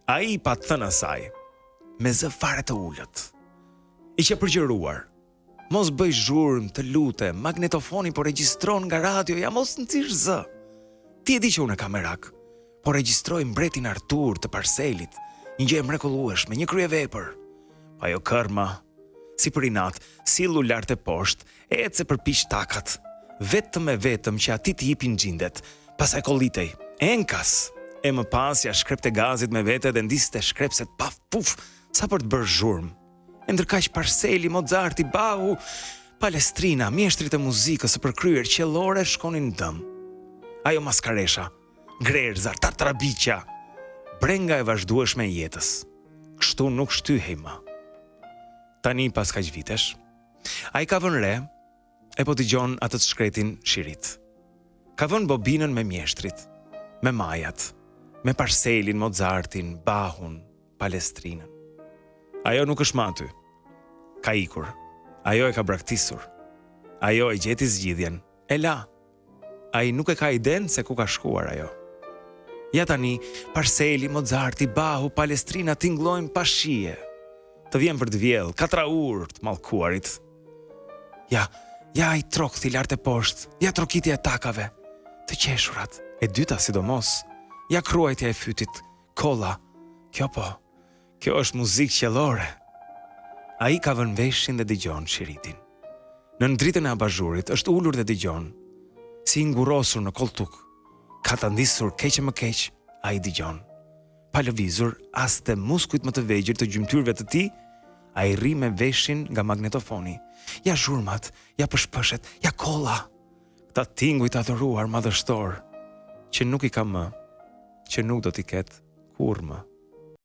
Ai pa thënë asaj, me zë fare të ullët. Ishte përgjëruar. Mos bëj zhurmë, të lutem, magnetofoni po regjistron nga radioja, mos nxish zë. Ti e di që unë kam merak, po regjistroj mbretin Artur të Parselit, një gjë e mrekullueshme, një kryevepër. Pa jo kërma, si për inat, sillu lart e poshtë, ece përpiq takat, vetëm e vetëm që ati t'i jipin gjindet, pasaj kollitej, enkas, e më pas ja shkrepte gazit me vete dhe ndiste shkrepset paf puf, sa për të bërë zhurmë. E ndërkaq Parseli, Mozarti, Bahu, Palestrina, mjeshtrit e muzikës së përkryer qellore shkonin dëm. Ajo maskaresha, grerza, tatrabiqja, brenga e vazhdueshme e jetës. Kështu nuk shtyhej më. Tani pas kaq vitesh, ai ka vënë re, e po dëgjon atë të shkretin shirit. Ka vënë bobinën me mjeshtrit, me majat, me Parselin, Mozartin, Bahun, Palestrinën. Ajo nuk është më aty. Ka ikur. Ajo e ka braktisur. Ajo e gjeti zgjidhjen. E la. Ai nuk e ka iden se ku ka shkuar ajo. Ja tani, Parseli, Mozarti, Bahu, Palestrina tingllojnë pa shije. Të vjen për të vjell, katra urt, mallkuarit. Ja ai trokti lart e poshtë, ja trokitja e takave, të qeshurat, e dyta sidomos, ja kruajtja e fytit, kolla. Kjo është muzikë qellore. Ai ka vënë veshin dhe dëgjon shiritin. Në dritën e abazhurit është ulur dhe dëgjon, si i ngurosur në koltuk. Ka të ndisur keq e më keq, ai dëgjon. Pa lëvizur as te muskujt më të vegjël të gjymtyrëve të tij, ai rri me veshin nga magnetofoni. Ja zhurmat, ja pëshpëshet, ja kolla. Këta tinguj të adhuruar madhështor, që nuk i ka më, që nuk do t'i ketë kur më.